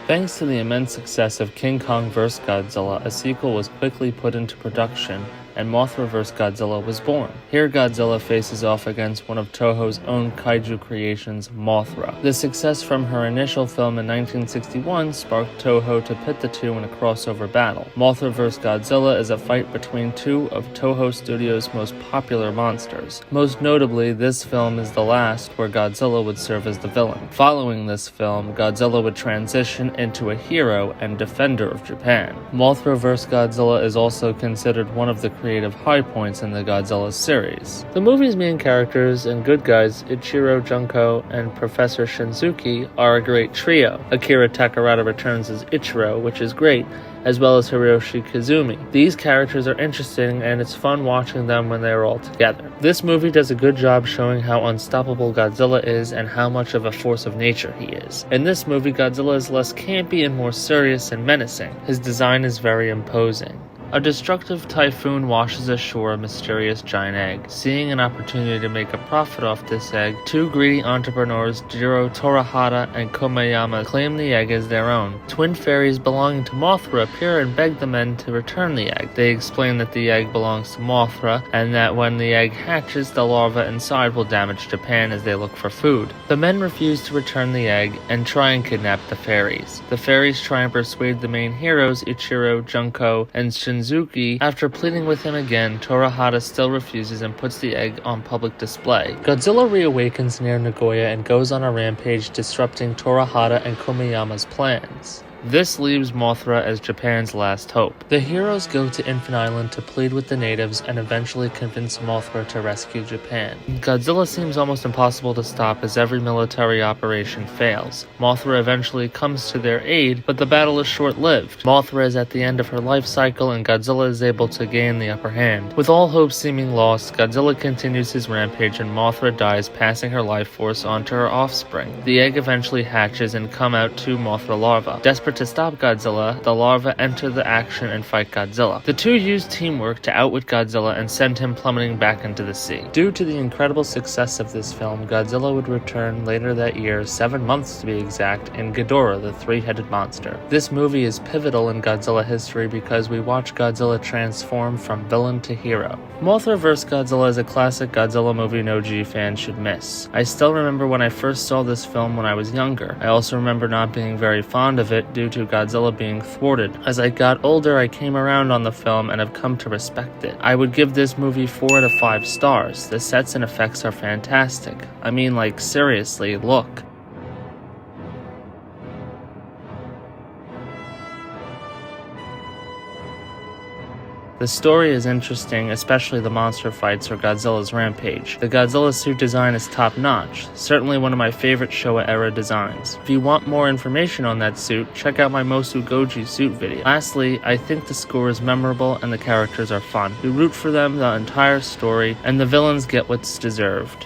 Thanks to the immense success of King Kong vs. Godzilla, a sequel was quickly put into production, and Mothra vs. Godzilla was born. Here Godzilla faces off against one of Toho's own kaiju creations, Mothra. The success from her initial film in 1961 sparked Toho to pit the two in a crossover battle. Mothra vs. Godzilla is a fight between two of Toho Studios' most popular monsters. Most notably, this film is the last where Godzilla would serve as the villain. Following this film, Godzilla would transition into a hero and defender of Japan. Mothra vs. Godzilla is also considered one of the creative high points in the Godzilla series. The movie's main characters and good guys, Ichiro, Junko, and Professor Shinzuki, are a great trio. Akira Takarada returns as Ichiro, which is great, as well as Hiroshi Kazumi. These characters are interesting, and it's fun watching them when they are all together. This movie does a good job showing how unstoppable Godzilla is and how much of a force of nature he is. In this movie, Godzilla is less campy and more serious and menacing. His design is very imposing. A destructive typhoon washes ashore a mysterious giant egg. Seeing an opportunity to make a profit off this egg, two greedy entrepreneurs, Jiro Torahata and Komayama, claim the egg as their own. Twin fairies belonging to Mothra appear and beg the men to return the egg. They explain that the egg belongs to Mothra, and that when the egg hatches, the larva inside will damage Japan as they look for food. The men refuse to return the egg and try and kidnap the fairies. The fairies try and persuade the main heroes, Ichiro, Junko, and Shinzuki. After pleading with him again, Torahata still refuses and puts the egg on public display. Godzilla reawakens near Nagoya and goes on a rampage, disrupting Torahata and Komayama's plans. This leaves Mothra as Japan's last hope. The heroes go to Infant Island to plead with the natives and eventually convince Mothra to rescue Japan. Godzilla seems almost impossible to stop as every military operation fails. Mothra eventually comes to their aid, but the battle is short-lived. Mothra is at the end of her life cycle and Godzilla is able to gain the upper hand. With all hope seeming lost, Godzilla continues his rampage and Mothra dies, passing her life force onto her offspring. The egg eventually hatches and come out two Mothra larvae. Desperate to stop Godzilla, the larvae enter the action and fight Godzilla. The two use teamwork to outwit Godzilla and send him plummeting back into the sea. Due to the incredible success of this film, Godzilla would return later that year, 7 months to be exact, in Ghidorah, the three-headed monster. This movie is pivotal in Godzilla history because we watch Godzilla transform from villain to hero. Mothra vs. Godzilla is a classic Godzilla movie no G fan should miss. I still remember when I first saw this film when I was younger. I also remember not being very fond of it due to Godzilla being thwarted. As I got older, I came around on the film and have come to respect it. I would give this movie 4 out of 5 stars. The sets and effects are fantastic. I mean, like, seriously, look. The story is interesting, especially the monster fights or Godzilla's rampage. The Godzilla suit design is top-notch, certainly one of my favorite Showa-era designs. If you want more information on that suit, check out my Mosu Goji suit video. Lastly, I think the score is memorable and the characters are fun. We root for them the entire story, and the villains get what's deserved.